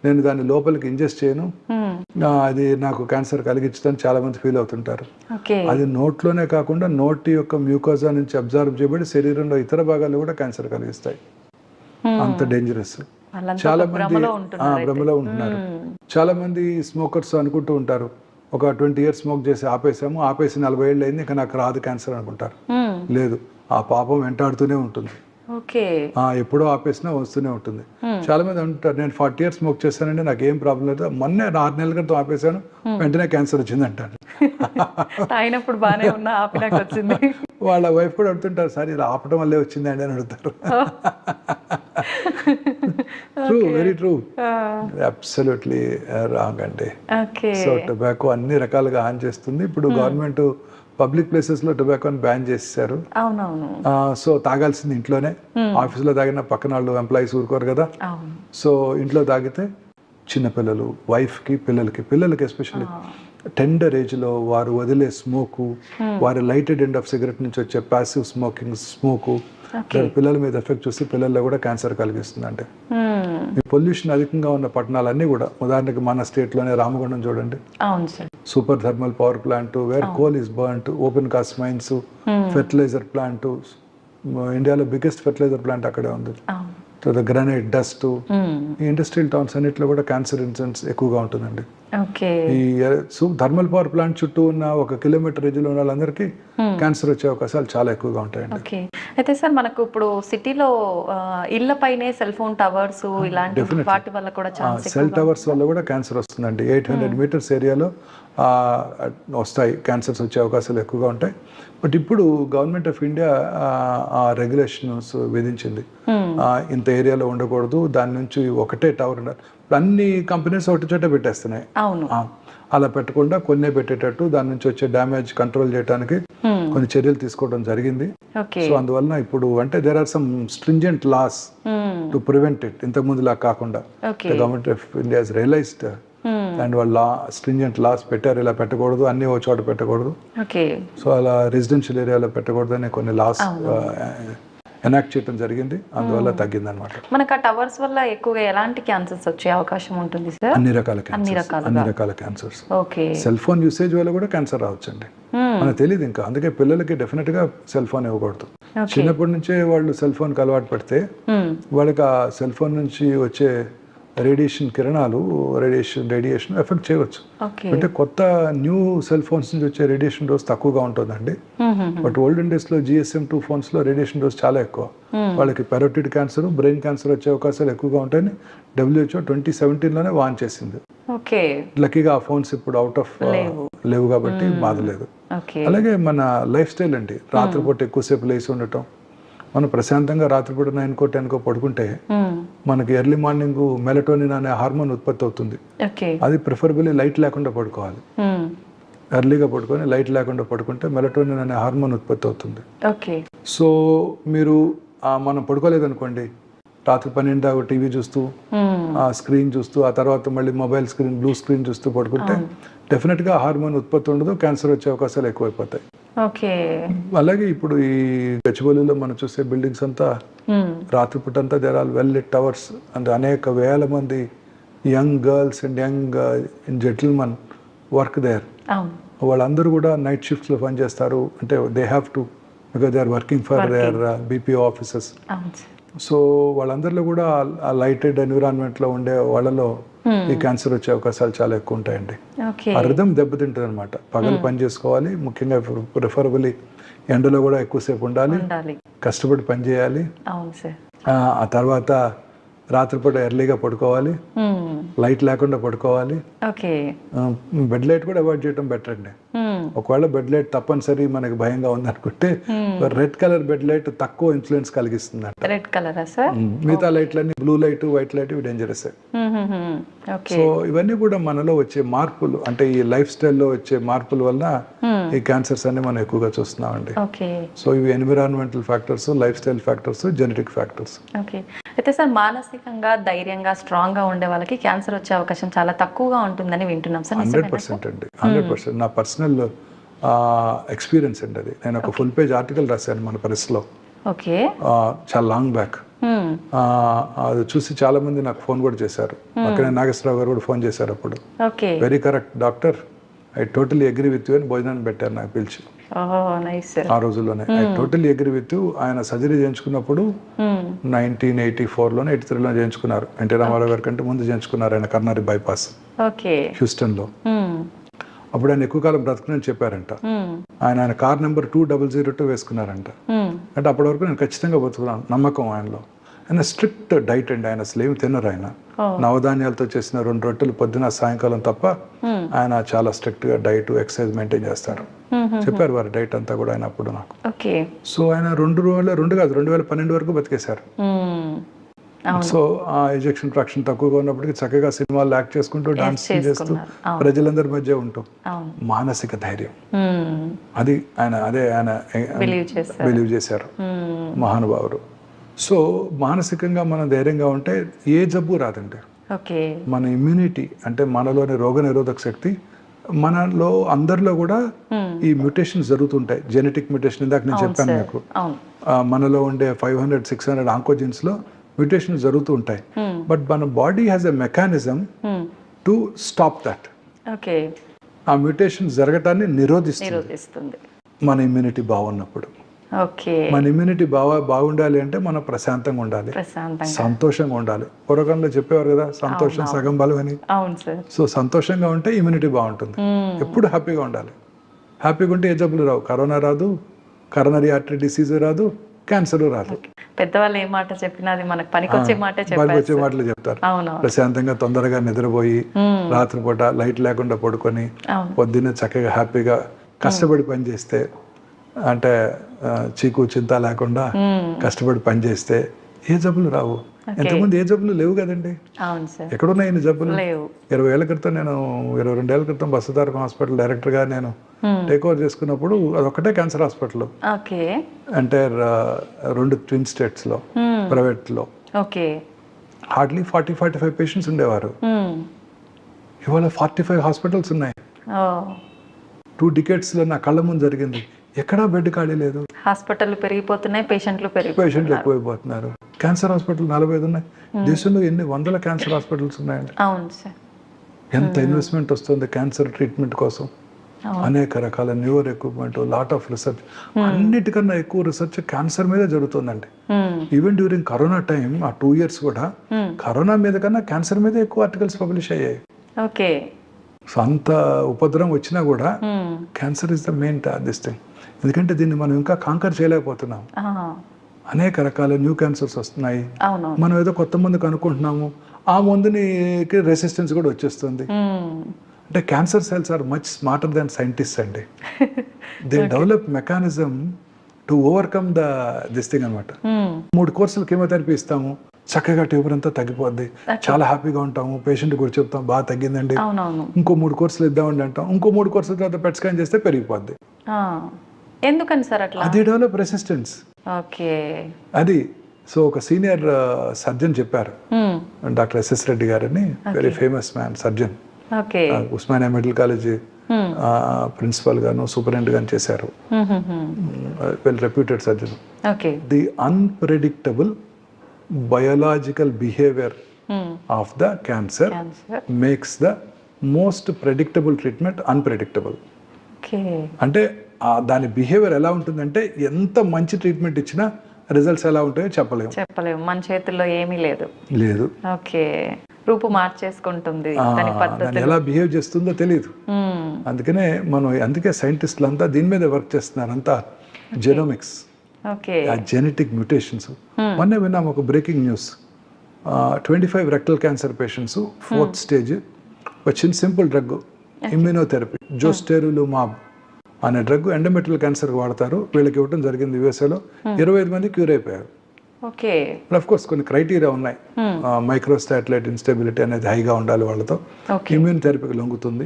నేను దాన్ని లోపలికి ఇంజెస్ట్ చేయను, అది నాకు క్యాన్సర్ కలిగించుతాను చాలా మంది ఫీల్ అవుతుంటారు. అది నోట్లోనే కాకుండా నోటి యొక్క మ్యూకోజా నుంచి అబ్జర్వ్ చేయబడి శరీరంలో ఇతర భాగాలు కూడా క్యాన్సర్ కలిగిస్తాయి. అంత డేంజరస్. చాలా మంది భ్రమలో ఉంటున్నారు. చాలా మంది స్మోకర్స్ అనుకుంటూ ఉంటారు, ఒక 20 years స్మోక్ చేసి ఆపేసి 40 ఏళ్ళు అయింది, ఇంకా నాకు రాదు క్యాన్సర్ అనుకుంటారు. లేదు, ఆ పాపం వెంటాడుతూనే ఉంటుంది. ఎప్పుడో ఆపేసినా వస్తూనే ఉంటుంది. చాలా మంది అంటారు, నేను 40 years స్మోక్ చేశానండి, నాకు ఏం ప్రాబ్లం లేదు, మొన్నే 6 నెలల క్రితం ఆపేశాను, వెంటనే క్యాన్సర్ వచ్చింది అంటారు. వాళ్ళ వైఫ్ కూడా అడుగుతుంటారు, సార్ ఇలా ఆపడం వల్లే వచ్చిందండి అని అడుగుతారు. True, very true, absolutely wrong అండి. సో టొబాకో అన్ని రకాలుగా హాని చేస్తుంది. ఇప్పుడు గవర్నమెంట్ పబ్లిక్ ప్లేసెస్ లో టొబాకోని బ్యాన్ చేశారు. సో తాగాల్సింది ఇంట్లోనే. ఆఫీసులో తాగిన పక్కన వాళ్ళు ఎంప్లాయీస్ ఊరుకోరు కదా. సో ఇంట్లో తాగితే చిన్నపిల్లలు, వైఫ్కి, పిల్లలకి ఎస్పెషల్లీ టెండర్ ఏజ్లో వారు వదిలే స్మోకు, వారి లైటెడ్ ఎండ్ ఆఫ్ సిగరెట్ నుంచి వచ్చే ప్యాసివ్ స్మోకు పిల్లల మీద ఎఫెక్ట్ చూసి పిల్లల్లో కూడా క్యాన్సర్ కలిగిస్తుంది. అంటే ఈ పొల్యూషన్ అధికంగా ఉన్న పట్టణాలన్నీ కూడా, ఉదాహరణకి మన స్టేట్లోనే రామగుండం చూడండి, super thermal power plant, where coal is burned, open cast mines, fertilizer plant, ఇండియాలో బిగ్గెస్ట్ ఫెర్టిలైజర్ ప్లాంట్ అక్కడే ఉంది. గ్రానైట్ డస్ట్, ఈ ఇండస్ట్రియల్ టౌన్స్ అన్నిట్లో కూడా క్యాన్సర్ ఇన్సిడెంట్స్ ఎక్కువగా ఉంటుందండి. ఈ థర్మల్ పవర్ ప్లాంట్ చుట్టూ ఉన్న 1 kilometer రేంజ్ లో ఉన్న వాళ్ళందరికీ క్యాన్సర్ వచ్చే అవకాశాలు చాలా ఎక్కువగా ఉంటాయండి. అయితే సార్ మనకు ఇప్పుడు సిటీలో ఇళ్ల పైనే సెల్ ఫోన్ టవర్స్ ఇలాంటి వాటి వల్ల కూడా ఛాన్స్ సెల్ టవర్స్ వల్ల కూడా క్యాన్సర్ వస్తుందండి. 800 మీటర్స్ ఏరియాలో వస్తాయి, క్యాన్సర్స్ వచ్చే అవకాశాలు ఎక్కువగా ఉంటాయి. బట్ ఇప్పుడు గవర్నమెంట్ ఆఫ్ ఇండియా ఆ రెగ్యులేషన్స్ విధించింది, ఇంత ఏరియాలో ఉండకూడదు, దాని నుంచి ఒకటే టవర్ ఉండాలి. ఇప్పుడు అన్ని కంపెనీస్ ఒకటి చోట పెట్టేస్తున్నాయి. అలా పెట్టకుండా కొన్నే పెట్టేటట్టు దాని నుంచి వచ్చే డ్యామేజ్ కంట్రోల్ చేయడానికి కొన్ని చర్యలు తీసుకోవడం జరిగింది. సో అందువలన ఇప్పుడు అంటే there are some stringent laws to prevent it. ఇంతకు ముందు లా కాకుండా government of India has realized and వాళ్ళు స్ట్రింజెంట్ లాస్ పెట్టారు, ఇలా పెట్టకూడదు, అన్ని ఒక చోట పెట్టకూడదు, సో అలా రెసిడెన్షియల్ ఏరియాలో పెట్టకూడదు అని కొన్ని లాస్ ఎనాక్ట్ చేయడం జరిగింది. అందువల్ల తగ్గింది అనమాట. మనకు ఆ టవర్స్ వల్ల ఎక్కువగా ఎలాంటి క్యాన్సర్స్ వచ్చే అవకాశం ఉంటుంది సార్? అన్ని రకాల క్యాన్సర్స్. సెల్ ఫోన్ యూసేజ్ వల్ల కూడా క్యాన్సర్ రావచ్చండి, మనకు తెలియదు ఇంకా. అందుకే పిల్లలకి డెఫినెట్ గా సెల్ ఫోన్ ఇవ్వకూడదు. చిన్నప్పటి నుంచే వాళ్ళు సెల్ ఫోన్ కి అలవాటు పెడితే వాళ్ళకి ఆ సెల్ ఫోన్ నుంచి వచ్చే రేడియేషన్ కిరణాలు రేడియేషన్ ఎఫెక్ట్ చేయవచ్చు. అంటే కొత్త న్యూ సెల్ ఫోన్స్ నుంచి వచ్చే రేడియేషన్ డోస్ తక్కువగా ఉంటుందండి. బట్ ఓల్డెన్ డేస్ లో GSM 2 ఫోన్స్ లో రేడియేషన్ డోస్ చాలా ఎక్కువ. వాళ్ళకి పెరోటిడ్ క్యాన్సర్, బ్రెయిన్ క్యాన్సర్ వచ్చే అవకాశాలు ఎక్కువగా ఉంటాయని WHO 2017లోనే వార్న్ చేసింది. లక్కీగా ఆ ఫోన్స్ ఇప్పుడు అవుట్ ఆఫ్ లేవు కాబట్టి బాధ లేదు. అలాగే మన లైఫ్ స్టైల్ అండి, రాత్రిపూట ఎక్కువసేపు లేచి ఉండటం. మనం ప్రశాంతంగా రాత్రిపూట 9కో 10కో పడుకుంటే మనకి ఎర్లీ మార్నింగ్ మెలటోనిన్ అనే హార్మోన్ ఉత్పత్తి అవుతుంది. అది ప్రిఫరబుల్లీ లైట్ లేకుండా పడుకోవాలి. ఎర్లీగా పడుకొని లైట్ లేకుండా పడుకుంటే మెలటోనిన్ అనే హార్మోన్ ఉత్పత్తి అవుతుంది. సో మీరు మనం పడుకోలేదనుకోండి, రాత్రి 12 దాకా టీవీ చూస్తూ ఆ స్క్రీన్ చూస్తూ ఆ తర్వాత మళ్ళీ మొబైల్ స్క్రీన్ బ్లూ స్క్రీన్ చూస్తూ పడుకుంటే డెఫినెట్గా హార్మోన్ ఉత్పత్తి ఉండదు, క్యాన్సర్ వచ్చే అవకాశాలు ఎక్కువైపోతాయి. అలాగే ఇప్పుడు ఈ గచ్చిబౌలిలో మనం చూసే బిల్డింగ్స్ అంతా రాత్రిపూట అంతా there are well lit towers and అనేక వేల మంది young girls and young gentlemen work there. వాళ్ళందరూ కూడా నైట్ షిఫ్ట్స్ లో పనిచేస్తారు. అంటే they have to because they are working for their BPO offices. So వాళ్ళందరిలో కూడా ఆ లైటెడ్ ఎన్విరాన్మెంట్ లో ఉండే వాళ్ళలో ఈ క్యాన్సర్ వచ్చే అవకాశాలు చాలా ఎక్కువ ఉంటాయండి. ఆ రిథమ్ దెబ్బతింటుంది అనమాట. పగలు పని చేసుకోవాలి, ముఖ్యంగా ప్రిఫరబుల్లీ ఎండలో కూడా ఎక్కువసేపు ఉండాలి, కష్టపడి పని చేయాలి. ఆ తర్వాత రాత్రిపూట ఎర్లీగా పడుకోవాలి, లైట్ లేకుండా పడుకోవాలి. బెడ్ లైట్ కూడా అవాయిడ్ చేయడం బెటర్ అండి. ఒకవేళ బెడ్ లైట్ తప్పనిసరి మనకి భయంగా ఉంది అనుకుంటే రెడ్ కలర్ బెడ్ లైట్ తక్కువ ఇన్ఫ్లుయెన్స్ కలిగిస్తుంది అంట. Red colour sir? మిగతా లైట్లన్నీ బ్లూ లైట్, వైట్ లైట్ ఇవి డేంజరస్. సో ఇవన్నీ కూడా మనలో వచ్చే మార్పులు, అంటే ఈ లైఫ్ స్టైల్లో వచ్చే మార్పుల వల్ల ఈ క్యాన్సర్స్ అన్ని మనం ఎక్కువగా చూస్తున్నామండి. సో ఇవి environmental factors, life style factors, genetic factors. అయితే సార్ మానసికంగా ధైర్యంగా స్ట్రాంగ్ గా ఉండే వాళ్ళకి క్యాన్సర్ వచ్చే అవకాశం చాలా తక్కువగా ఉంటుందని వింటున్నాం సార్. 100% అండి, 100%. నా పర్సనల్ ఎక్స్పీరియన్స్ అండి అది. నేను ఒక ఫుల్ పేజ్ ఆర్టికల్ రాశాను మన ప్రెస్లో చాలా లాంగ్ బ్యాక్. అది చూసి చాలా మంది నాకు ఫోన్ కూడా చేశారు. అక్కడే నాగేశ్వరరావు గారు కూడా ఫోన్ చేశారు అప్పుడు. Very correct doctor, I totally agree with you అని భోజనాన్ని పెట్టారు నాకు పిలిచి ఆ రోజుల్లోనే. I totally agree with you. ఆయన సర్జరీ చేయించుకున్నప్పుడు 1984లోనే 83లో చేయించుకున్నారు. ఎన్టీ రామారావు గారి కంటే ముందు చేయించుకున్నారు ఆయన కర్నరీ బైపాస్ హ్యూస్టన్ లో. అప్పుడు ఆయన ఎక్కువ కాలం బ్రతకనని చెప్పారంట. ఆయన కార్ నెంబర్ 2002 వేసుకున్నారంట. అంటే అప్పటి వరకు నేను ఖచ్చితంగా బతుకున్నాను నమ్మకం ఆయనలో. ఆయన స్ట్రిక్ట్ డైట్ అండి, ఆయన అసలు ఏమి తినరు. ఆయన నవధాన్యాలతో చేసిన 2 రొట్టెలు పొద్దున సాయంకాలం తప్ప ఆయన చాలా స్ట్రిక్ట్ గా డైట్, ఎక్సర్సైజ్ మెయింటైన్ చేస్తారు. చెప్పారు వారి డైట్ అంతా కూడా ఆయన అప్పుడు నాకు. సో ఆయన 2012 వరకు బతికేశారు. సో ఆ ఎజెక్షన్ ఫ్రాక్షన్ తక్కువగా ఉన్నప్పటికీ చక్కగా సినిమాలు యాక్ట్ చేసుకుంటూ, డాన్స్ చేస్తూ, ప్రజలందరి మధ్య ఉంటూ మానసిక ధైర్యం అది ఆయన బిలీవ్ చేశారు మహానుభావుడు. సో మానసికంగా మనం ధైర్యంగా ఉంటే ఏ జబ్బు రాదండి. మన ఇమ్యూనిటీ అంటే మనలోని రోగ నిరోధక శక్తి, మనలో అందరిలో కూడా ఈ మ్యూటేషన్స్ జరుగుతుంటాయి. జెనెటిక్ మ్యూటేషన్ ఇందాక నేను చెప్పాను మీకు. మనలో ఉండే 500-600 ఆంకోజిన్స్ లో మ్యూటేషన్స్ జరుగుతూ ఉంటాయి. బట్ మన body has a mechanism to stop that. ఆ మ్యూటేషన్ జరగటాన్ని నిరోధిస్తుంది మన ఇమ్యూనిటీ బాగున్నప్పుడు. మన ఇమ్యూనిటీ బాగుండాలి అంటే మనం ప్రశాంతంగా ఉండాలి, సంతోషంగా ఉండాలి. పూర్వకాలంలో చెప్పేవారు కదా, సంతోషం సగం బలం అని. సో సంతోషంగా ఉంటే ఇమ్యూనిటీ బాగుంటుంది. ఎప్పుడు హ్యాపీగా ఉండాలి. హ్యాపీగా ఉంటే ఏ జబ్బులు రావు. కరోనా రాదు, కరోనరీ ఆర్టరీ డిసీజ్ రాదు, క్యాన్సర్ రాదు. పెద్దవాళ్ళు ఏ మాట చెప్పినా అది మనకు పనికొచ్చే మాటే వాళ్ళకి వచ్చే చెప్పారు. మాటలు చెప్తారు. అవునవును. ప్రశాంతంగా తొందరగా నిద్రపోయి రాత్రిపూట లైట్ లేకుండా పడుకొని అవును. పొద్దున్నే చక్కగా హ్యాపీగా కష్టపడి పని చేస్తే, అంటే చీకు చింత లేకుండా కష్టపడి పని చేస్తే ఏ జబ్బులు రావు. ఎంతమంది ఏ జబ్బులు లేవు కదండి. అవును సార్. ఎక్కడున్నాయి ఇన్ని జబ్బులు? లేవు. 20 ఏళ్ల క్రితం నేను 22 ఏళ్ల క్రితం బసవతారకం హాస్పిటల్ డైరెక్టర్గా నేను టేక్ ఓవర్ చేసుకున్నప్పుడు అదొక్కటే క్యాన్సర్ హాస్పిటల్. ఓకే. అంటే 2 ట్విన్ స్టేట్స్లో ప్రైవేట్లో ఓకే. హార్డ్లీ 40-45 పేషెంట్స్ ఉండేవారు. ఇవాళ 45 హాస్పిటల్స్ ఉన్నాయి. 2 డికేట్స్లో నా కళ్ళ ముందు జరిగింది. ఎక్కడా బెడ్ ఖాళీ లేదు. హాస్పిటల్ పెరిగిపోతున్నాయి, పేషెంట్లు పేషెంట్లు ఎక్కువైపోతున్నారు. క్యాన్సర్ హాస్పిటల్ 45 ఉన్నాయి. దేశంలో ఎన్ని వందల క్యాన్సర్ హాస్పిటల్స్ ఉన్నాయండి. అవును సార్. ఎంత ఇన్వెస్ట్మెంట్ వస్తుంది క్యాన్సర్ ట్రీట్మెంట్ కోసం. అనేక రకాల neuro equipment, lot of research. అన్నిటికన్నా ఎక్కువ రీసెర్చ్ క్యాన్సర్ మీద జరుగుతుందండి. ఈవెన్ డ్యూరింగ్ కరోనా టైం, ఆ 2 years కూడా కరోనా మీద కన్నా క్యాన్సర్ మీద ఎక్కువ ఆర్టికల్స్ పబ్లిష్ అయ్యాయి. ఓకే. సో అంత ఉపద్రవం వచ్చినా కూడా cancer is the main this thing. ఎందుకంటే దీన్ని మనం ఇంకా కాంకర్ చేయలేకపోతున్నాం. అనేక రకాల న్యూ క్యాన్సర్స్ వస్తున్నాయి. మనం ఏదో కొత్త మందు కనుక్కుంటున్నాము, ఆ మందుని రెసిస్టెన్స్ కూడా వచ్చేస్తుంది. అంటే cancer cells are much smarter than scientist అండి. They develop mechanism to overcome this thing అనమాట. 3 కోర్సులు కీమోథెరపీ ఇస్తాము, చక్కగా ట్యూబర్ అంతా తగ్గిపోద్ది, చాలా హ్యాపీగా ఉంటాము. పేషెంట్ కూడా చెప్తాం బాగా తగ్గిందండి, ఇంకో 3 కోర్సులు ఇద్దామండి అంటాం. ఇంకో 3 కోర్సుల తర్వాత పెట్ స్కాన్ చేస్తే పెరిగిపోద్ది. ఎందుకని సార్ అట్లా? అది డెవలప్ రెసిస్టెన్స్. ఓకే. అది సో ఒక సీనియర్ సర్జన్ చెప్పారు, డాక్టర్ ఎస్ఎస్ రెడ్డి గారని, very famous man surgeon. Osmania medical college principal గాను సూపరింటెండెంట్ గాను చేశారు. Well reputed surgeon. The unpredictable biological behaviour of the cancer makes the most predictable treatment unpredictable. అంటే దాని behaviour ఎలా ఉంటుందంటే, ఎంత మంచి ట్రీట్మెంట్ ఇచ్చినా రిజల్ట్స్ ఎలా ఉంటాయో చెప్పలేము. మన చేతుల్లో ఏమీ లేదు. ఓకే. రూపు మార్చేసుకుంటుంది, దాని ఎలా బిహేవ్ చేస్తుందో తెలియదు. అందుకే సైంటిస్టులు అంతా దీని మీద వర్క్ చేస్తున్నారు. అంతా జెనోమిక్స్, జెనెటిక్ మ్యూటేషన్స్. మొన్నే విన్నాం ఒక breaking news. 25 rectal cancer patients 4th stage వచ్చిన సింపుల్ డ్రగ్ ఇమ్యూనోథెరపీ, జోస్టెరులుమాబ్ అనే డ్రగ్ ఎండోమెట్రియల్ క్యాన్సర్ వాడతారు. వీళ్ళకి ఇవ్వడం జరిగింది యూఎస్ఏలో. 25 మంది క్యూర్ అయిపోయారు. అఫ్ కోర్స్ కొన్ని క్రైటీరియా ఉన్నాయి. మైక్రోస్టాటిలైట్ ఇన్స్టెబిలిటీ అనేది హైగా ఉండాలి వాళ్ళతో. ఇమ్యూన్ థెరపీకి లొంగుతుంది.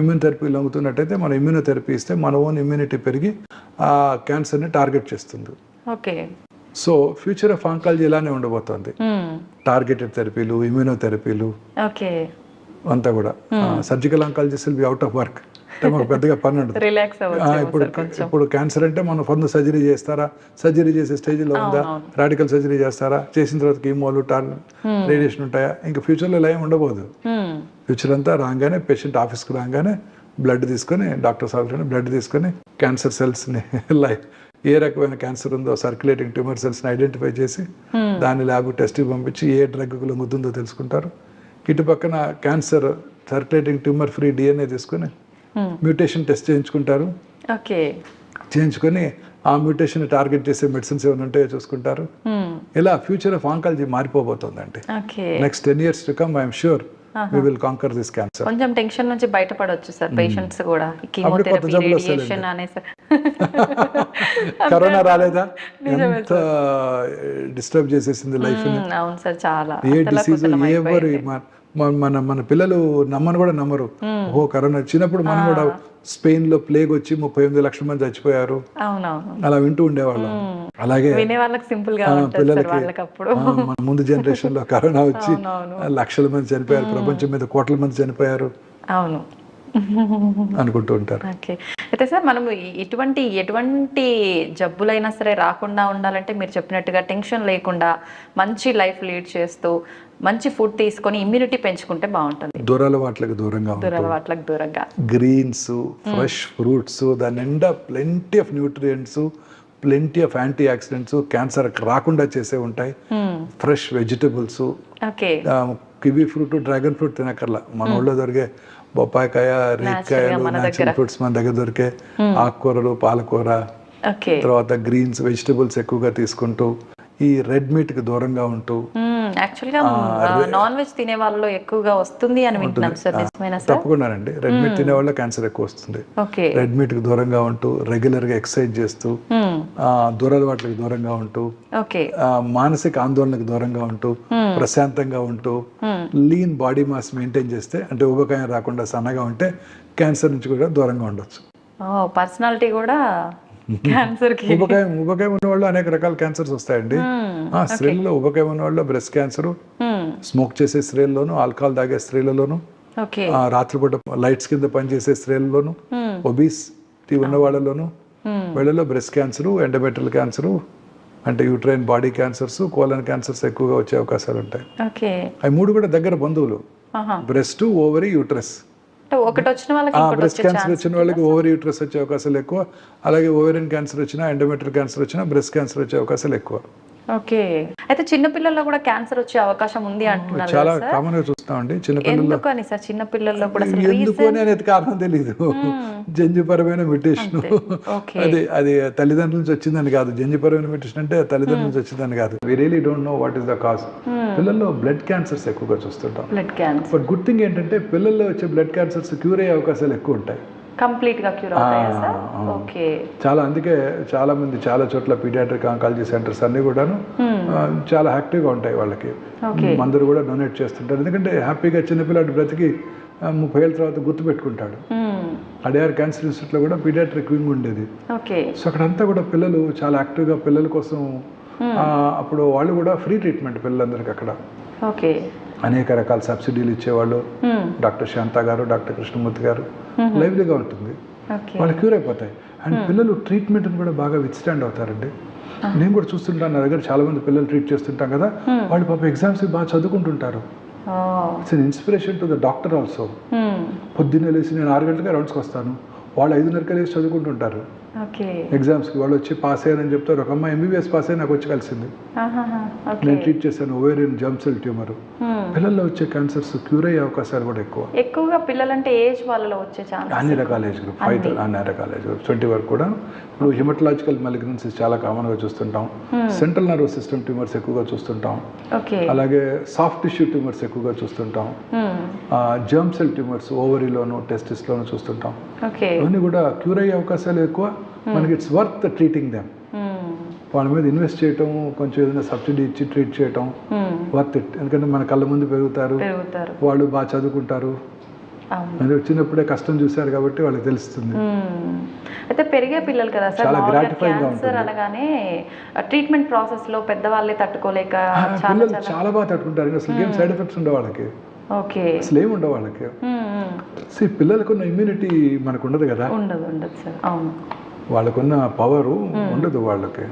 ఇమ్యూన్ థెరపీకి లొంగుతున్నట్టయితే మనం ఇమ్యూనోథెరపీ ఇస్తే మన ఓన్ ఇమ్యూనిటీ పెరిగి ఆ క్యాన్సర్ని టార్గెట్ చేస్తుంది. సో ఫ్యూచర్ ఆఫ్ ఆంకాలజీ ఇలానే ఉండబోతోంది. టార్గెటెడ్ థెరపీలు, ఇమ్యూనోథెరపీలు అంతా కూడా. Surgical oncologist will be out of work. అంటే మాకు పెద్దగా పని ఉండదు. ఇప్పుడు క్యాన్సర్ అంటే మనం ఫందు సర్జరీ చేస్తారా, సర్జరీ చేసే స్టేజ్లో ఉందా, రాడికల్ సర్జరీ చేస్తారా, చేసిన తర్వాత కీమోలు, రేడియేషన్ ఉంటాయా, ఇంకా ఫ్యూచర్లో ఇలా ఏమి ఉండబోదు. ఫ్యూచర్ అంతా రాగానే పేషెంట్ ఆఫీస్కి రాగానే బ్లడ్ తీసుకొని, డాక్టర్ సార్ బ్లడ్ తీసుకొని క్యాన్సర్ సెల్స్ని ఏ రకమైన క్యాన్సర్ ఉందో సర్క్యులేటింగ్ ట్యూమర్ సెల్స్ని ఐడెంటిఫై చేసి దాని ల్యాబ్ టెస్ట్కి పంపించి ఏ డ్రగ్కు లొంగుతుందో తెలుసుకుంటారు. ఇటు పక్కన cancer circulating tumour free DNA తీసుకొని మ్యూటేషన్ టెస్ట్ చేయించుకుంటారు. చేయించుకొని ఆ మ్యూటేషన్ టార్గెట్ చేసే మెడిసిన్స్ ఏమైనా ఉంటాయో చూసుకుంటారు. ఇలా ఫ్యూచర్ ఆఫ్ ఆంకాలజీ మారిపోబోతోందండి. Next 10 years to come I'm sure we will conquer this cancer. కొంచెం టెన్షన్ నుంచి బయటపడొచ్చు సార్ పేషెంట్స్ కూడా. కీమోథెరపీ, రేడియేషన్ అనేసి. కరోనా రాలేదా, ఎంత డిస్టర్బ్ చేసేసింది లైఫ్ ని. అవును సార్, చాలా. ఏ డిసీజ్ ఎవరు మన పిల్లలు నమ్మరు. ఓ కరోనా వచ్చినప్పుడు మనం కూడా స్పెయిన్ లో ప్లేగ్ వచ్చి 38 లక్షల మంది చచ్చిపోయారు, అలా వింటూ ఉండేవాళ్ళం. అలాగే పిల్లలకి మన ముందు జనరేషన్ లో కరోనా వచ్చి లక్షల మంది చనిపోయారు, ప్రపంచం మీద కోట్ల మంది చనిపోయారు అనుకుంటూ ఉంటారు. అయితే సార్ మనం ఎటువంటి జబ్బులైనా సరే రాకుండా ఉండాలంటే మీరు చెప్పినట్టుగా టెన్షన్ లేకుండా మంచి లైఫ్ లీడ్ చేస్తూ మంచి ఫుడ్ తీసుకొని ఇమ్యూనిటీ పెంచుకుంటే బాగుంటుంది. దురలవాట్లకు దూరంగా గ్రీన్స్, ఫ్రెష్ ఫ్రూట్స్, దాని నిండా plenty of nutrients, plenty of antioxidants, cancer రాకుండా చేసే ఉంటాయి. Fresh vegetables, kiwi fruit, dragon fruit తినక్కర్లా. మన ఊళ్ళో దొరికే బొప్పాయికాయ, రేగికాయలు, న్యాచురల్ ఫ్రూట్స్ మన దగ్గర దొరికే, ఆకుకూరలు, పాలకూర, ఓకే. తర్వాత గ్రీన్స్ వెజిటబుల్స్ ఎక్కువగా తీసుకుంటూ ఈ రెడ్ మీట్కి దూరంగా ఉంటూ. యాక్చువల్గా నాన్ వెజ్ తినే వాళ్ళలో ఎక్కువగా వస్తుంది అని వింటున్నాం సార్, నిజమేనా సార్? తప్పకుండానండి, రెడ్ మీట్ తినే వాళ్ళ క్యాన్సర్ ఎక్కువ వస్తుంది. ఓకే. రెడ్ మీట్కి దూరంగా ఉంటూ రెగ్యులర్గా ఎక్సర్సైజ్ చేస్తూ దురలవాట్లకు దూరంగా ఉంటూ ఓకే. మానసిక ఆందోళనకు దూరంగా ఉంటూ ప్రశాంతంగా ఉంటూ లీన్ బాడీ మాస్ మెయింటైన్ చేస్తే, అంటే ఊబకాయం రాకుండా సన్నగా ఉంటే క్యాన్సర్ నుంచి కూడా దూరంగా ఉండొచ్చు. పర్సనాలిటీ కూడా క్యాన్సర్ కి. ఊబకాయం ఉన్న వాళ్ళు అనేక రకాల క్యాన్సర్స్ వస్తాయండి. స్త్రీలలో ఊబకాయం ఉన్న వాళ్ళు బ్రెస్ట్ క్యాన్సర్, స్మోక్ చేసే స్త్రీలలోను, ఆల్కహాల్ తాగే స్త్రీలలోను, ఓకే. రాత్రిపూట లైట్స్ కింద పనిచేసే స్త్రీలలోను, ఒబీసిటీ ఉన్న వాళ్ళలోను, వీళ్ళలో బ్రెస్ట్ క్యాన్సర్, ఎండోమెట్రియల్ క్యాన్సర్, అంటే uterine body cancers, colon cancers ఎక్కువగా వచ్చే అవకాశాలు ఉంటాయి. ఓకే. అవి మూడు కూడా దగ్గర బంధువులు, బ్రెస్ట్, ఓవరీ, యూట్రస్. ఒకటి వచ్చిన వాళ్ళకి బ్రెస్ట్ క్యాన్సర్ వచ్చిన వాళ్ళకి ఓవరీ యూట్రస్ వచ్చే అవకాశాలు ఎక్కువ, అలాగే ఓవేరియన్ క్యాన్సర్ వచ్చినా, ఎండోమెట్రియల్ క్యాన్సర్ వచ్చినా బ్రెస్ట్ క్యాన్సర్ వచ్చే అవకాశాలు ఎక్కువ. ఓకే. అయితే చిన్న పిల్లల్లో కూడా క్యాన్సర్ వచ్చే అవకాశం ఉంది అంటున్నారు చాలా కామన్ గా చూస్తామండి చిన్నపిల్లల్లో. ఎందుకని సార్ చిన్న పిల్లల్లో కూడా ఎందుకు అనేది కారణం తెలియదు. జన్యుపరమైన మ్యుటేషన్, అది తల్లిదండ్రుల నుంచి వచ్చిందని కాదు. జన్యుపరమైన మ్యుటేషన్ అంటే తల్లిదండ్రుల నుంచి వచ్చిందని కాదు. We really don't know what is the cause. పిల్లల్లో బ్లడ్ క్యాన్సర్స్ ఎక్కువగా చూస్తుంటాం. Blood cancer. But good thing ఏంటంటే పిల్లల్లో వచ్చే బ్లడ్ క్యాన్సర్స్ క్యూర్ అయ్యే అవకాశాలు ఎక్కువ ఉంటాయి. కంప్లీట్ గా క్యూర్ అవుతాయా సార్? ఓకే. చాలా, అందుకే చాలా మంది చాలా చోట్ల పీడియాట్రిక్ ఆంకాలజీ సెంటర్స్ అన్ని కూడాను చాలా యాక్టివ్గా ఉంటాయి. వాళ్ళకి మందులు కూడా డొనేట్ చేస్తుంటారు. ఎందుకంటే హ్యాపీగా చిన్నపిల్లాడు బ్రతికి 30 ఏళ్ళ తర్వాత గుర్తు పెట్టుకుంటాడు. అడియార్ క్యాన్సర్ ఇన్స్టిట్యూట్లో కూడా పీడియాట్రిక్ వింగ్ ఉండేది. సో అక్కడంతా కూడా పిల్లలు చాలా యాక్టివ్గా పిల్లల కోసం, అప్పుడు వాళ్ళు కూడా ఫ్రీ ట్రీట్మెంట్ పిల్లలందరికీ అక్కడ. ఓకే. అనేక రకాల సబ్సిడీలు ఇచ్చేవాళ్ళు. డాక్టర్ శాంత గారు, డాక్టర్ కృష్ణమూర్తి గారు, లైవ్లీగా ఉంటుంది. వాళ్ళు క్యూర్ అయిపోతాయి. అండ్ పిల్లలు ట్రీట్మెంట్ని కూడా బాగా విత్స్టాండ్ అవుతారండి. నేను కూడా చూస్తుంటాను, నా దగ్గర చాలా మంది పిల్లలు ట్రీట్ చేస్తుంటాం కదా, వాళ్ళు పాప ఎగ్జామ్స్ బాగా చదువుకుంటుంటారు. It's an inspiration to the doctor also. పొద్దున్నే లేచి నేను 6 గంటలకే రౌండ్స్కి వస్తాను, వాళ్ళు 5:30కే లేచి చదువుకుంటుంటారు. ఎగ్జామ్స్కి వాళ్ళు వచ్చి పాస్ అయ్యారని చెప్తారు. ఒక అమ్మాయి ఎంబీబీఎస్ పాస్ అయ్యి నాకు వచ్చి కలిసింది. నేను ట్రీట్ చేశాను ఓవేరియన్ జర్మ్ సెల్ ట్యూమర్. పిల్లల్లో వచ్చే క్యాన్సర్స్ క్యూర్ అయ్యే అవకాశాలు కూడా ఎక్కువగా పిల్లలంటే ఏజ్ వాళ్ళలో వచ్చే ఛాన్స్ అన్ని రకాల ఏజ్ గ్రూప్, అన్ని రకాల ఏజ్ గ్రూప్ 20 వరకు కూడా. ఇప్పుడు హిమటలాజికల్ మెలిగ్నెన్సీస్ చాలా కామన్గా చూస్తుంటాం. సెంట్రల్ నర్వస్ సిస్టమ్ ట్యూమర్స్ ఎక్కువగా చూస్తుంటాం. అలాగే సాఫ్ట్ టిష్యూ ట్యూమర్స్ ఎక్కువగా చూస్తుంటాం. జర్మ్ సెల్ ట్యూమర్స్ ఓవరీలోను, టెస్టిస్లోను చూస్తుంటాం. ఇవన్నీ కూడా క్యూర్ అయ్యే అవకాశాలు ఎక్కువ. మనకి ఇట్స్ వర్త్ ట్రీటింగ్ దెమ్. వాళ్ళ మీద ఇన్వెస్ట్ చేయటం, కొంచెం ఏదైనా సబ్సిడీ ఇచ్చి ట్రీట్ చేయటం వర్త్ ఇట్. ఎందుకంటే మన కళ్ళ ముందు పెరుగుతారు, వాళ్ళు బాగా చదువుకుంటారు. వచ్చినప్పుడే కష్టం చూశారు కాబట్టి వాళ్ళకి తెలుస్తుంది. అయితే పెరిగే పిల్లలు కదా సార్, చాలా గ్రాటిఫైయింగ్ గా ఉంటుంది. అనగానే ట్రీట్మెంట్ ప్రాసెస్ లో పెద్దవాళ్ళే తట్టుకోలేక పిల్లలు చాలా బాగా తట్టుకుంటారు. అసలు ఏం సైడ్ ఎఫెక్ట్స్ ఉండవు వాళ్ళకి. ఓకే. అసలు ఏమి ఉండవు వాళ్ళకి. పిల్లలకున్న ఇమ్యూనిటీ మనకు ఉండదు కదా. ఉండదు సార్. అవును. వాళ్ళకున్న పవరు ఉండదు వాళ్ళకి.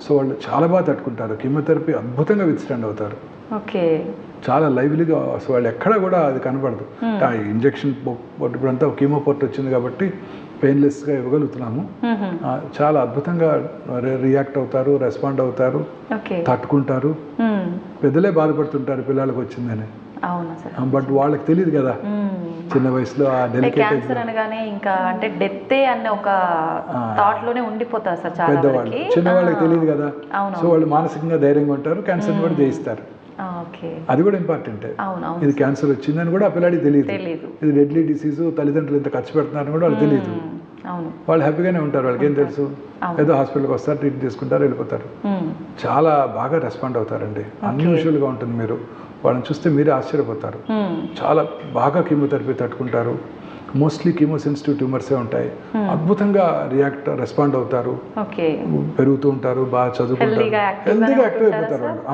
సో వాళ్ళు చాలా బాగా తట్టుకుంటారు. కీమోథెరపీ అద్భుతంగా విత్స్టాండ్ అవుతారు. ఓకే. చాలా లైవ్లీగా. అసలు వాళ్ళు ఎక్కడా కూడా అది కనపడదు. ఆ ఇంజెక్షన్ ఇప్పుడంతా కీమో పోర్ట్ వచ్చింది కాబట్టి పెయిన్లెస్గా ఇవ్వగలుగుతున్నాము. చాలా అద్భుతంగా రియాక్ట్ అవుతారు, రెస్పాండ్ అవుతారు, తట్టుకుంటారు. పెద్దలే బాధపడుతుంటారు పిల్లలకు వచ్చిందని. బట్ వాళ్ళకి తెలియదు కదా చిన్న వయసులో. ఆ క్యాన్సర్ అనగానే ఇంకా అంటే డెత్తే అన్న ఒక థాట్ లోనే ఉండిపోతారు సార్ చాలా పెద్దవాళ్ళు. చిన్నవాళ్ళకి తెలియదు కదా. సో వాళ్ళు మానసికంగా ధైర్యంగా ఉంటారు, క్యాన్సర్ కూడా జయిస్తారు. అది కూడా ఇంపార్టెంటే. ఇది క్యాన్సర్ వచ్చిందని కూడా ఆ పిల్లాడికి తెలియదు. ఇది డెడ్లీ డిసీజ్, తల్లిదండ్రులు ఎంత ఖర్చు పెడుతున్నారని కూడా వాళ్ళకి తెలియదు. వాళ్ళు హ్యాపీగానే ఉంటారు. వాళ్ళకి ఏం తెలుసు, ఏదో హాస్పిటల్కి వస్తారు, ట్రీట్ చేసుకుంటారు, వెళ్ళిపోతారు. చాలా బాగా రెస్పాండ్ అవుతారండి. అన్యూజువల్గా ఉంటుంది. మీరు వాళ్ళని చూస్తే మీరే ఆశ్చర్యపోతారు. చాలా బాగా కీమోథెరపీ తట్టుకుంటారు. మోస్ట్లీ కీమో సెన్సిటివ్ ట్యూమర్సే ఉంటాయి. అద్భుతంగా రెస్పాండ్ అవుతారు, పెరుగుతూ ఉంటారు, బాగా చదువుకుంటారు, హెల్తీగా యాక్టివ్ అయిపోతారు వాళ్ళు.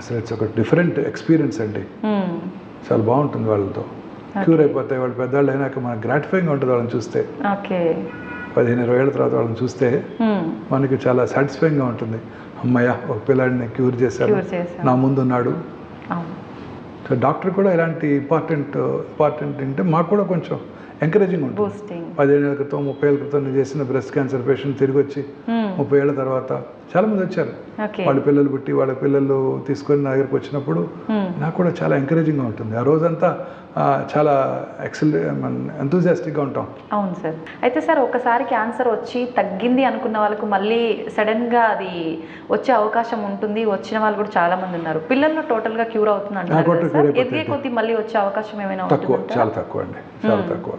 అసలు ఇట్స్ ఒక డిఫరెంట్ ఎక్స్పీరియన్స్ అండి. చాలా బాగుంటుంది వాళ్ళతో. క్యూర్ అయిపోతాయి వాళ్ళు. పెద్దవాళ్ళు అయినాక మనకు గ్రాటిఫైయింగ్ ఉంటుంది వాళ్ళని చూస్తే. 15-20 ఏళ్ళ తర్వాత వాళ్ళని చూస్తే మనకి చాలా సాటిస్ఫైయింగ్గా ఉంటుంది. అమ్మయ్య, ఒక పిల్లాడిని క్యూర్ చేశారు, నా ముందు ఉన్నాడు. సో డాక్టర్ కూడా ఇలాంటి ఇంపార్టెంట్ అంటే మాకు కూడా కొంచెం ఎంకరేజింగ్ ఉంటుంది. 15 ఏళ్ళ క్రితం 30 ఏళ్ళ క్రితం చేసిన బ్రెస్ట్ క్యాన్సర్ పేషెంట్ తిరిగి వచ్చి 30 ఏళ్ళ తర్వాత చాలా మంది వచ్చారు. ఓకే. వాళ్ళ పిల్లలు పుట్టి వాళ్ళ పిల్లలు తీసుకొని నా దగ్గరకు వచ్చినప్పుడు నాకు కూడా చాలా ఎంకరేజింగ్గా ఉంటుంది. ఆ రోజంతా చాలా ఎంతూజియాస్టిక్గా ఉంటాం. అవును సార్. అయితే సార్ ఒకసారి క్యాన్సర్ వచ్చి తగ్గింది అనుకున్న వాళ్ళకు మళ్ళీ సడన్గా అది వచ్చే అవకాశం ఉంటుంది. వచ్చిన వాళ్ళు కూడా చాలా మంది ఉన్నారు. పిల్లల్లో టోటల్గా క్యూర్ అవుతుంది అంటున్నారు కదా సార్. ఎదిగే కొద్దీ మళ్ళీ వచ్చే అవకాశం ఏమైనా తక్కువ, ఉంటుందా? చాలా తక్కువ అండి, చాలా తక్కువ.